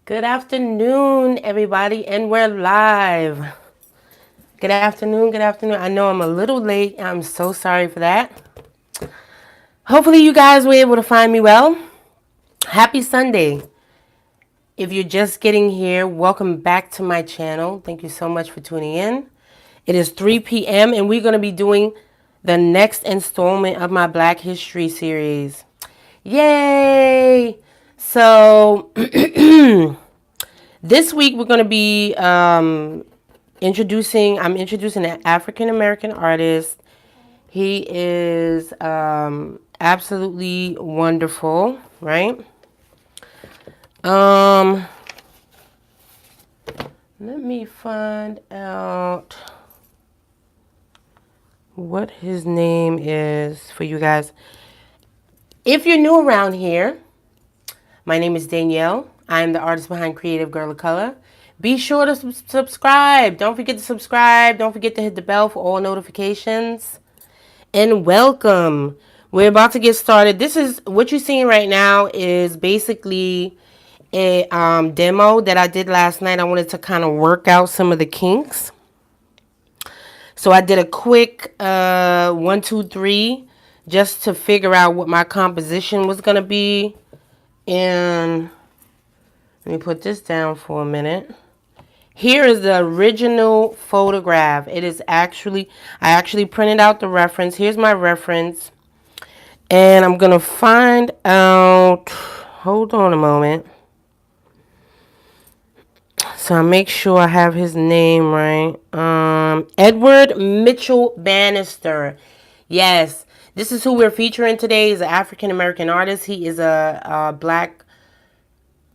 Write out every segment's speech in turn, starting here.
Good afternoon, everybody, and we're live. Good afternoon, good afternoon. I know I'm a little late. I'm so sorry for that. Hopefully, you guys were able to find me well. Happy Sunday. If you're just getting here, welcome back to my channel. Thank you so much for tuning in. It is 3 p.m., and we're going to be doing the next installment of my Black History series. Yay! So, this week we're going to be I'm introducing an African American artist. He is absolutely wonderful, right? Let me find out what his name is for you guys. If you're new around here, my name is Danielle. I'm the artist behind Creative Girl of Color. Be sure to subscribe. Don't forget to subscribe. Don't forget to hit the bell for all notifications. And welcome. We're about to get started. This is what you're seeing right now is basically a demo that I did last night. I wanted to kind of work out some of the kinks. So I did a quick 1, 2, 3 just to figure out what my composition was going to be. And let me put this down for a minute. Here is the original photograph. It is actually, I actually printed out the reference. Here's my reference. And I'm going to find out, hold on a moment. So I make sure I have his name right. Edward Mitchell Bannister. Yes, this is who we're featuring today. He's an African American artist. He is a Black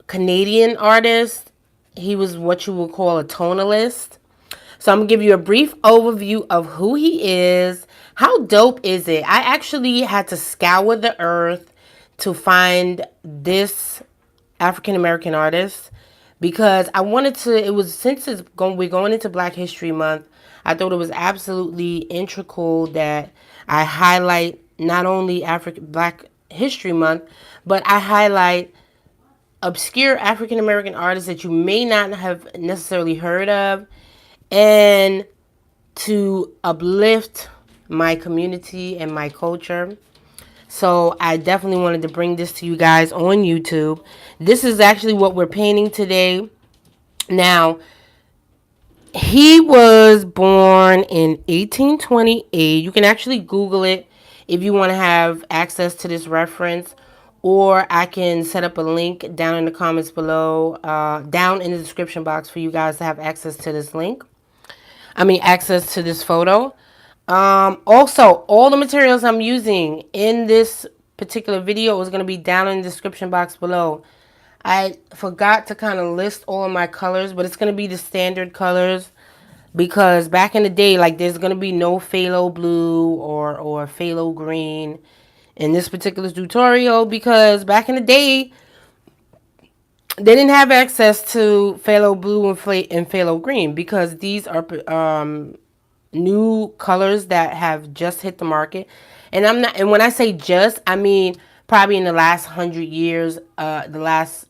Canadian artist. He was what you would call a tonalist. So I'm going to give you a brief overview of who he is. How dope is it? I actually had to scour the earth to find this African American artist because I wanted to, it was, since we're going into Black History Month, I thought it was absolutely integral that I highlight not only Black History Month, but I highlight obscure African American artists that you may not have necessarily heard of, and to uplift my community and my culture. So I definitely wanted to bring this to you guys on YouTube. This is actually what we're painting today. Now, he was born in 1828. You can actually Google it if you want to have access to this reference, or I can set up a link down in the comments below, down in the description box for you guys to have access to this link. Access to this photo. Also, all the materials I'm using in this particular video is going to be down in the description box below. I forgot to kind of list all of my colors, but it's going to be the standard colors because back in the day, like, there's going to be no phthalo blue or phthalo green in this particular tutorial because back in the day, they didn't have access to phthalo blue and phthalo green because these are new colors that have just hit the market. And when I say just, I mean probably in the last 100 years, the last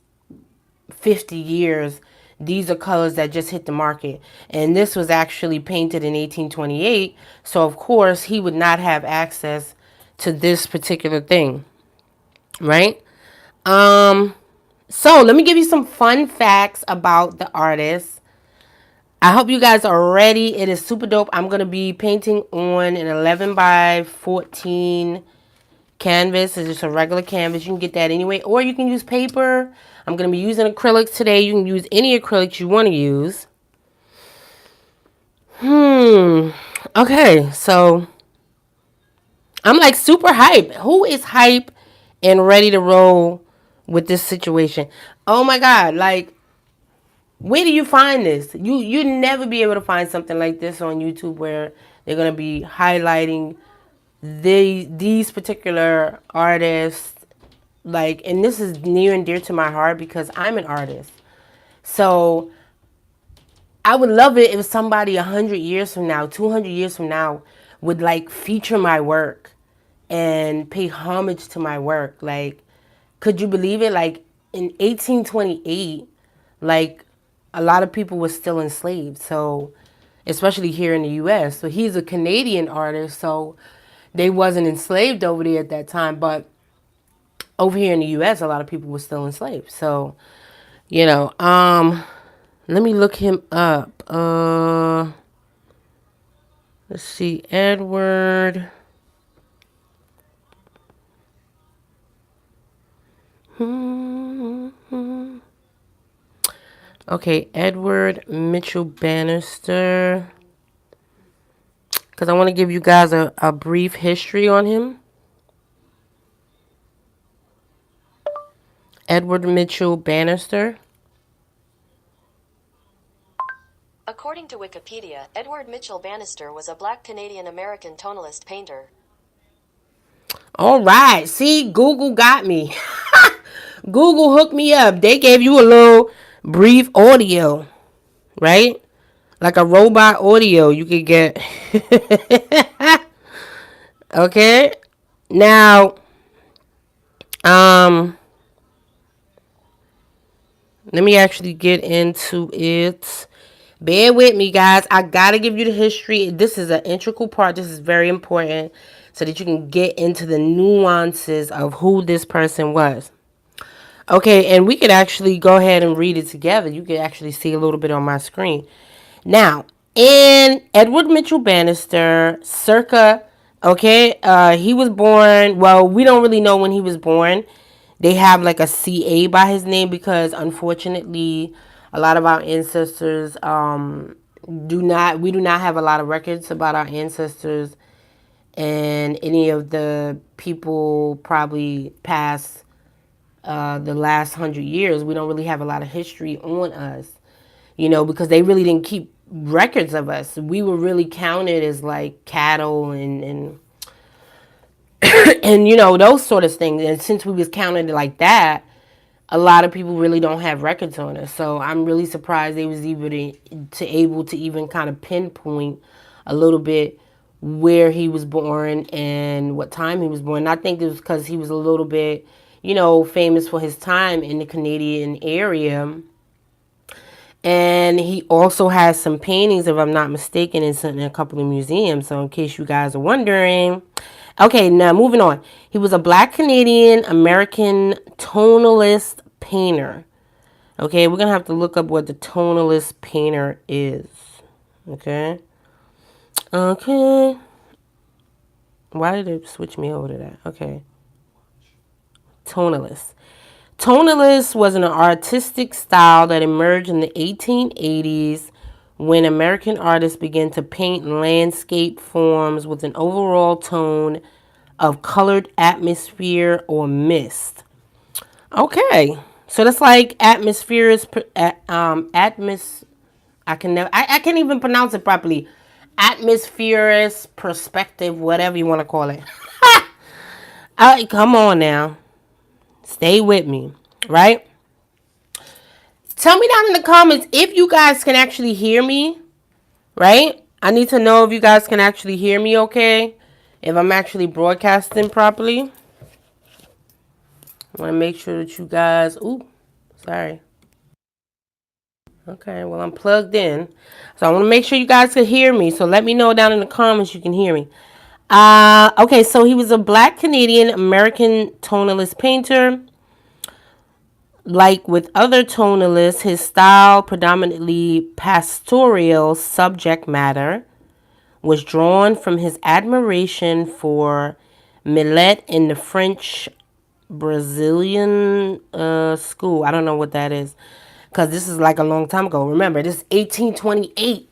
50 years, these are colors that just hit the market. And this was actually painted in 1828, so of course he would not have access to this particular thing, right? So let me give you some fun facts about the artist. I hope you guys are ready. It is super dope. I'm going to be painting on an 11 by 14 canvas. It's just a regular canvas. You can get that anyway, or you can use paper. I'm going to be using acrylics today. You can use any acrylics you want to use. Okay, so I'm like super hype. Who is hype and ready to roll with this situation? Oh my God, like, where do you find this? You'd never be able to find something like this on YouTube where they're going to be highlighting these particular artists. Like, and this is near and dear to my heart because I'm an artist. So I would love it if somebody 100 years from now, 200 years from now would like feature my work and pay homage to my work. Like, could you believe it? Like in 1828, like a lot of people were still enslaved. So, especially here in the U.S. So he's a Canadian artist, so they wasn't enslaved over there at that time. But over here in the U.S., a lot of people were still enslaved. So, you know, let me look him up. Let's see, Edward. Okay, Edward Mitchell Bannister. Because I want to give you guys a brief history on him. Edward Mitchell Bannister. According to Wikipedia, Edward Mitchell Bannister was a black Canadian-American tonalist painter. All right. See, Google got me. Google hooked me up. They gave you a little brief audio, right? Like a robot audio you could get. Okay. Now, let me actually get into it. Bear with me, guys. I gotta give you the history. This is an integral part. This is very important so that you can get into the nuances of who this person was. Okay, and we could actually go ahead and read it together. You can actually see a little bit on my screen. Now, in Edward Mitchell Bannister, circa, okay, he was born, well, we don't really know when he was born. They have like a CA by his name because unfortunately, a lot of our ancestors we do not have a lot of records about our ancestors and any of the people probably past the last 100 years. We don't really have a lot of history on us, you know, because they really didn't keep records of us. We were really counted as like cattle and and you know, those sort of things. And since we was counted like that, a lot of people really don't have records on us. So I'm really surprised they was even able to even kind of pinpoint a little bit where he was born and what time he was born. And I think it was because he was a little bit, you know, famous for his time in the Canadian area. And he also has some paintings, if I'm not mistaken, in a couple of museums. So in case you guys are wondering. Okay, now moving on. He was a black Canadian American tonalist painter. Okay, we're going to have to look up what the tonalist painter is. Okay. Okay. Why did it switch me over to that? Okay. Tonalist. Tonalist was an artistic style that emerged in the 1880s when American artists began to paint landscape forms with an overall tone of colored atmosphere or mist. Okay, so that's like atmosphere is I can't even pronounce it properly. Atmospherist perspective, whatever you want to call it. Come on now. Stay with me, right? Tell me down in the comments if you guys can actually hear me, right? I need to know if you guys can actually hear me okay. If I'm actually broadcasting properly. I want to make sure that you guys... Ooh, sorry. Okay, well, I'm plugged in. So I want to make sure you guys can hear me. So let me know down in the comments you can hear me. Okay, so he was a black Canadian American tonalist painter. Like with other tonalists, his style, predominantly pastoral subject matter, was drawn from his admiration for Millet in the French Brazilian school. I don't know what that is because this is like a long time ago. Remember, this is 1828.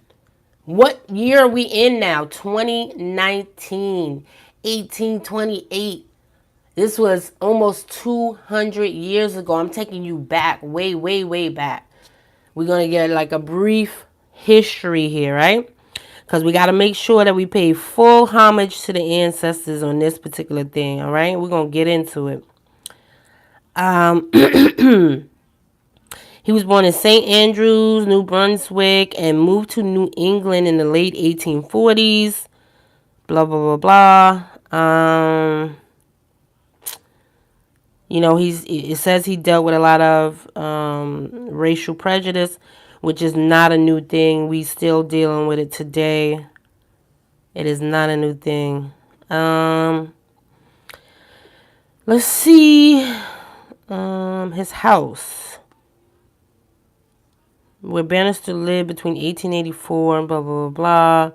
What year are we in now? 2019. 1828. This was almost 200 years ago. I'm taking you back, way, way, way back. We're going to get like a brief history here, right? Because we got to make sure that we pay full homage to the ancestors on this particular thing, all right? We're going to get into it. He was born in St. Andrews, New Brunswick, and moved to New England in the late 1840s. Blah, blah, blah, blah. You know, it says he dealt with a lot of racial prejudice, which is not a new thing. We still dealing with it today. It is not a new thing. Let's see. His house, where Bannister lived between 1884 and blah blah blah blah,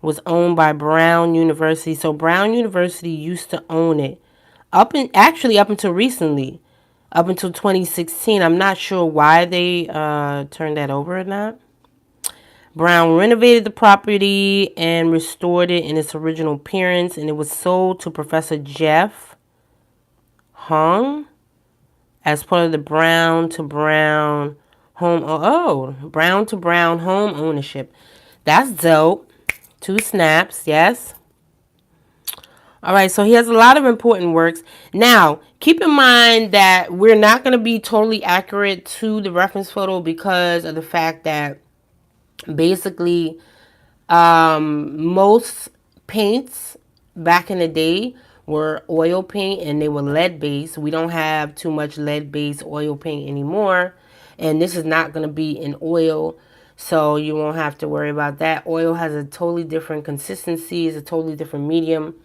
was owned by Brown University. So Brown University used to own it up until recently, up until 2016. I'm not sure why they turned that over or not. Brown renovated the property and restored it in its original appearance, and it was sold to Professor Jeff Hung as part of the Brown to Brown home ownership. That's dope. 2 snaps, yes. All right, so he has a lot of important works. Now, keep in mind that we're not going to be totally accurate to the reference photo because of the fact that basically most paints back in the day were oil paint and they were lead based. We don't have too much lead based oil paint anymore, and this is not going to be in oil, so you won't have to worry about that. Oil has a totally different consistency, it's a totally different medium.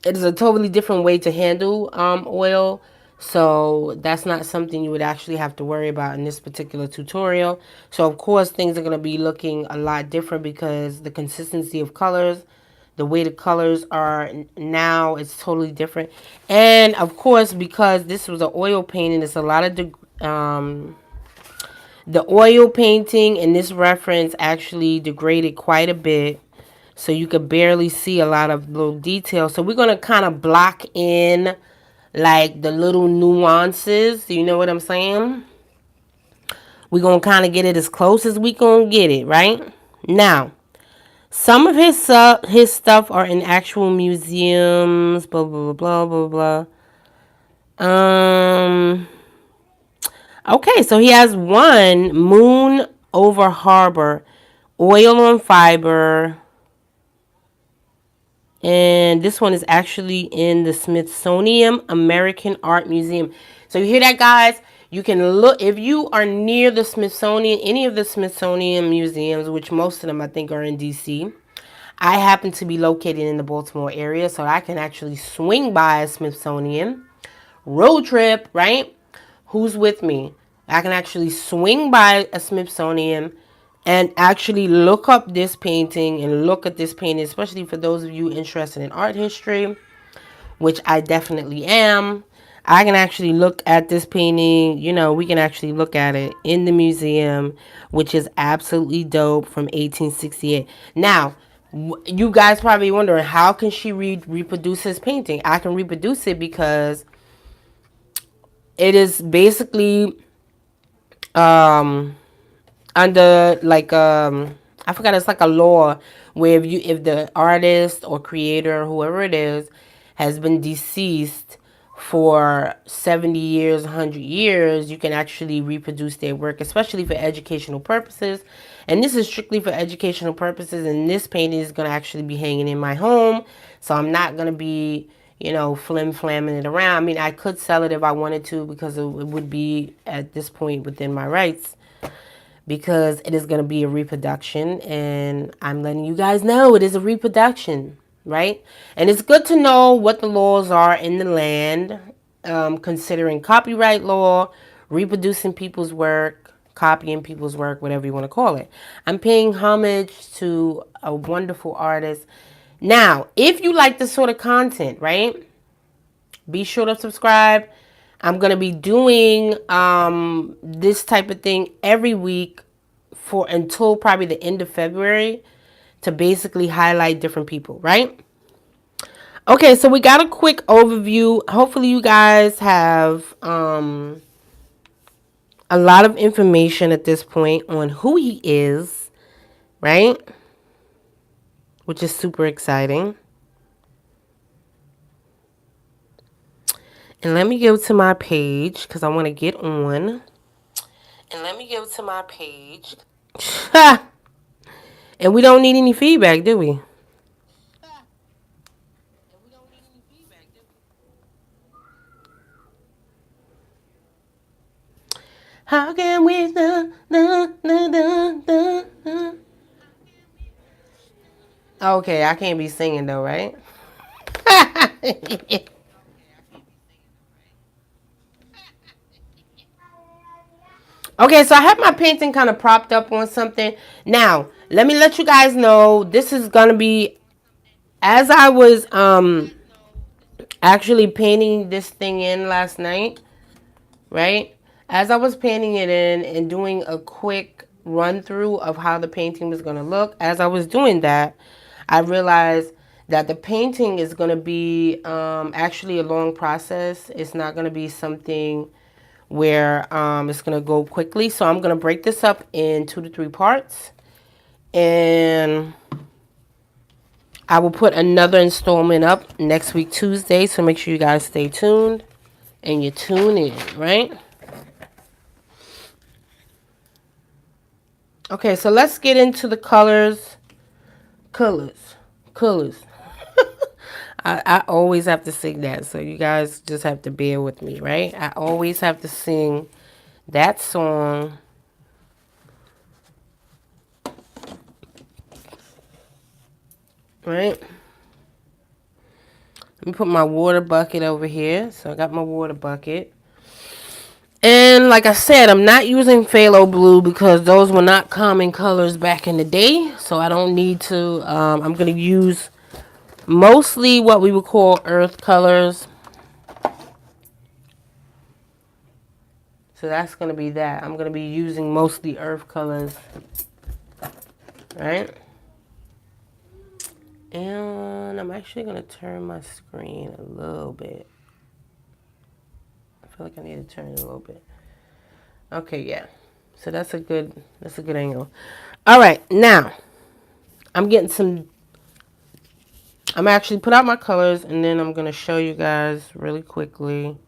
It is a totally different way to handle oil, so that's not something you would actually have to worry about in this particular tutorial. So of course things are going to be looking a lot different because the consistency of colors, the way the colors are now, it's totally different. And of course, because this was an oil painting, it's a lot of the oil painting in this reference actually degraded quite a bit, so you could barely see a lot of little details. So we're going to kind of block in like the little nuances. You know what I'm saying? We're going to kind of get it as close as we going to get it, right? Now, some of his stuff are in actual museums, blah, blah, blah, blah, blah, blah. Okay, so he has one, Moon Over Harbor, oil on fiber. And this one is actually in the Smithsonian American Art Museum. So you hear that, guys? You can look, if you are near the Smithsonian, any of the Smithsonian museums, which most of them I think are in DC. I happen to be located in the Baltimore area, so I can actually swing by a Smithsonian. Road trip, right? Who's with me? I can actually swing by a Smithsonian and actually look up this painting and look at this painting, especially for those of you interested in art history, which I definitely am. I can actually look at this painting, you know, we can actually look at it in the museum, which is absolutely dope, from 1868. Now, you guys probably wondering, how can she reproduce this painting? I can reproduce it because it is basically under like I forgot, it's like a law where if the artist or creator, whoever it is, has been deceased for 70 years, 100 years, you can actually reproduce their work, especially for educational purposes. And this is strictly for educational purposes, and this painting is going to actually be hanging in my home, so I'm not going to be, you know, flim-flamming it around. I mean, I could sell it if I wanted to, because it would be at this point within my rights, because it is going to be a reproduction, and I'm letting you guys know it is a reproduction, right? And it's good to know what the laws are in the land, considering copyright law, reproducing people's work, copying people's work, whatever you want to call it. I'm paying homage to a wonderful artist. Now, if you like this sort of content, right, be sure to subscribe. I'm going to be doing this type of thing every week for until probably the end of February, to basically highlight different people, right? Okay, so we got a quick overview. Hopefully you guys have a lot of information at this point on who he is, right? Which is super exciting. And let me go to my page because I want to get on. And let me go to my page. And we don't need any feedback, do we? How can we Okay, I can't be singing though, right? Okay, so I have my painting kind of propped up on something. Now, let me let you guys know this is gonna be as I was actually painting this thing in last night, right? As I was painting it in and doing a quick run through of how the painting was gonna look, as I was doing that, I realized that the painting is gonna be actually a long process. It's not gonna be something where it's gonna go quickly. So I'm gonna break this up in 2 to 3 parts, and I will put another installment up next week Tuesday. So make sure you guys stay tuned and you tune in, right? Okay, so let's get into the colors. Colors. I always have to sing that, so you guys just have to bear with me, right? I always have to sing that song. Right? Let me put my water bucket over here. So I got my water bucket. And like I said, I'm not using phthalo blue because those were not common colors back in the day. So I don't need to. I'm going to use mostly what we would call earth colors. So that's going to be that. I'm going to be using mostly earth colors. Right? And I'm actually going to turn my screen a little bit. I feel like I need to turn it a little bit. Okay, yeah. So that's a good angle. All right, now I'm actually put out my colors, and then I'm gonna show you guys really quickly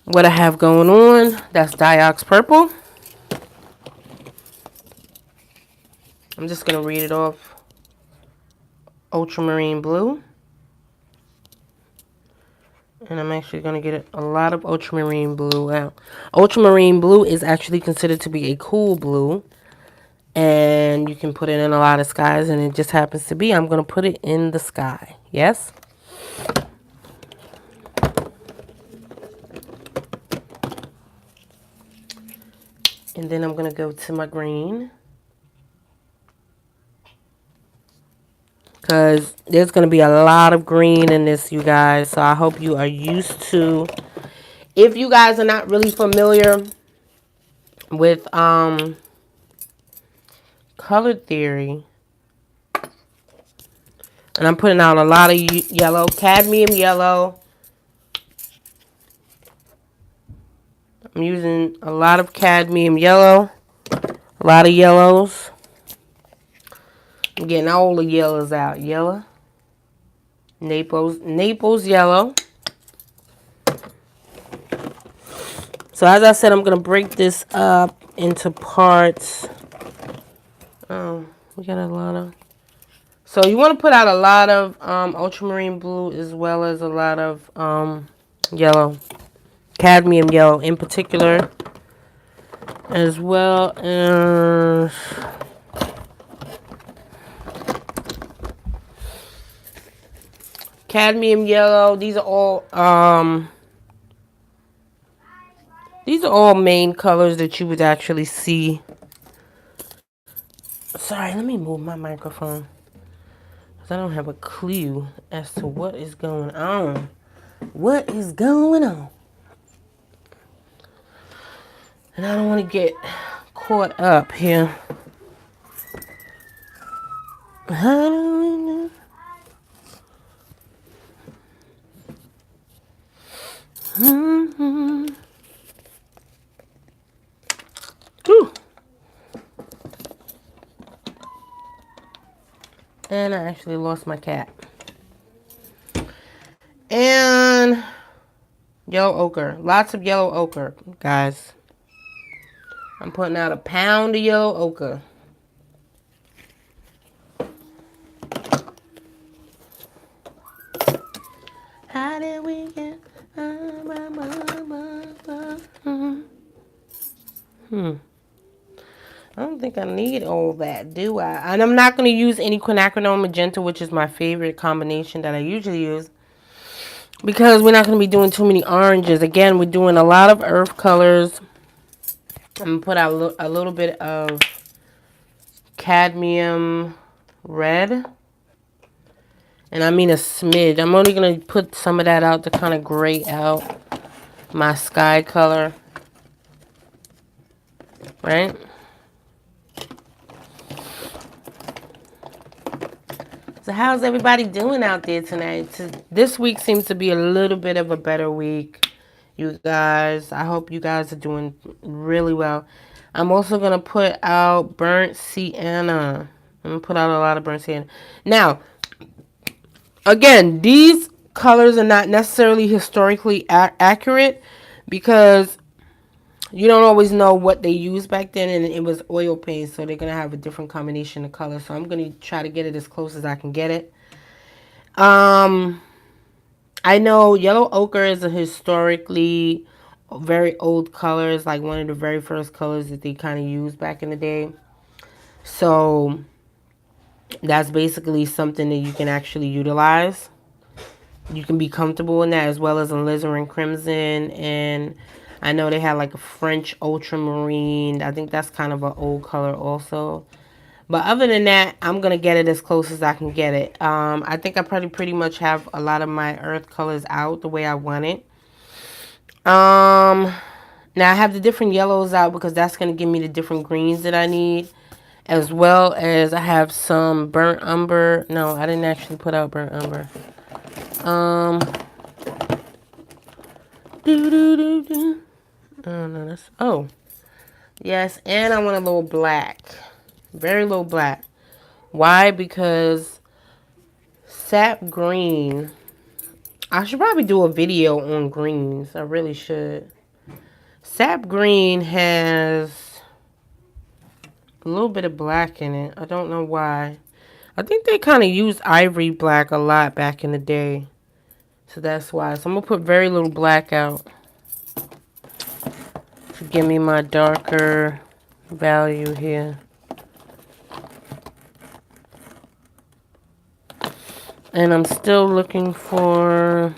what I have going on. That's Diox Purple. I'm just gonna read it off. Ultramarine Blue. And I'm actually going to get a lot of ultramarine blue out. Ultramarine blue is actually considered to be a cool blue. And you can put it in a lot of skies. And it just happens to be, I'm going to put it in the sky. Yes? And then I'm going to go to my green. Because there's going to be a lot of green in this, you guys. So I hope you are used to. If you guys are not really familiar with color theory, and I'm putting out a lot of yellow, cadmium yellow. I'm using a lot of cadmium yellow, a lot of yellows. I'm getting all the yellows out. Yellow, Naples yellow. So as I said, I'm gonna break this up into parts. Oh, we got a lot of. So you want to put out a lot of ultramarine blue as well as a lot of yellow, cadmium yellow in particular, as well as. Cadmium yellow. These are all main colors that you would actually see. Sorry, let me move my microphone because I don't have a clue as to what is going on. What is going on? And I don't want to get caught up here. How do we know? Mm-hmm. Ooh. And I actually lost my cat. And yellow ochre. Lots of yellow ochre, guys. I'm putting out a pound of yellow ochre. How did we get... I don't think I need all that, do I? And I'm not going to use any quinacridone magenta, which is my favorite combination that I usually use, because we're not going to be doing too many oranges. Again, we're doing a lot of earth colors. I'm going to put out a little bit of cadmium red. And I mean a smidge. I'm only going to put some of that out to kind of gray out my sky color. Right? So how's everybody doing out there tonight? This week seems to be a little bit of a better week, you guys. I hope you guys are doing really well. I'm also going to put out burnt sienna. I'm going to put out a lot of burnt sienna. Now, again, these colors are not necessarily historically accurate because you don't always know what they used back then, and it was oil paint, so they're going to have a different combination of colors. So I'm going to try to get it as close as I can get it. I know yellow ochre is a historically very old color. It's like one of the very first colors that they kind of used back in the day. So that's basically something that you can actually utilize. You can be comfortable in that, as well as alizarin crimson. And I know they have like a French ultramarine. I think that's kind of an old color also. But other than that, I'm going to get it as close as I can get it. I think I pretty much have a lot of my earth colors out the way I want it. Now I have the different yellows out because that's going to give me the different greens that I need. As well as I have some burnt umber. No, I didn't actually put out burnt umber. Oh, no, that's... Oh. Yes, and I want a little black. Very low black. Why? Because sap green. I should probably do a video on greens. I really should. Sap green has a little bit of black in it. I don't know why. I think they kind of used ivory black a lot back in the day. So that's why. So I'm going to put very little black out to give me my darker value here. And I'm still looking for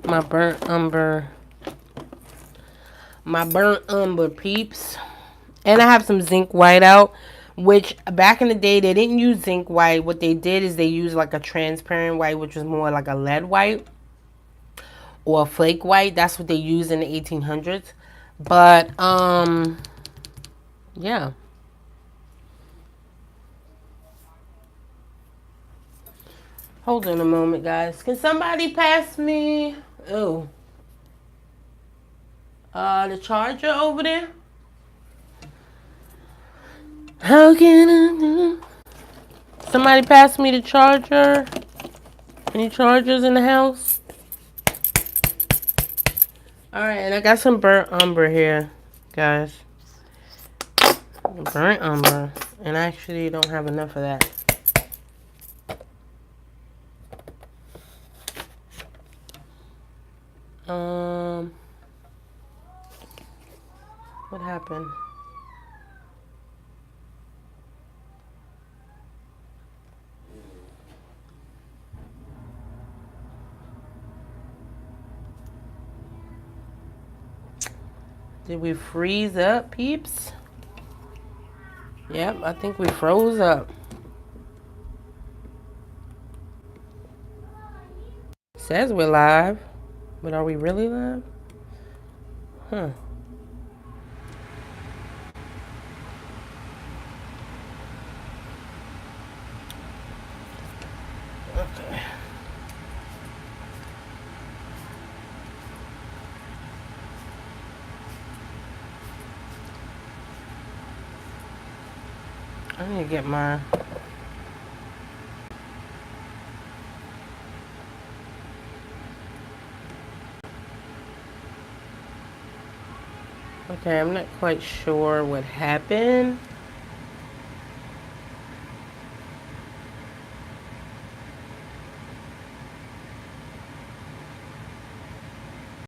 my burnt umber. My burnt umber, peeps. And I have some zinc white out, which back in the day, they didn't use zinc white. What they did is they used like a transparent white, which was more like a lead white or a flake white. That's what they used in the 1800s. But, yeah. Hold on a moment, guys. Can somebody pass me... Oh. The charger over there? How can I do? Somebody pass me the charger. Any chargers in the house? Alright, and I got some burnt umber here, guys. Burnt umber. And I actually don't have enough of that. What happened? Did we freeze up, peeps? Yep, I think we froze up. Says we're live, but are we really live? Huh. Okay. I need to get my... Okay, I'm not quite sure what happened.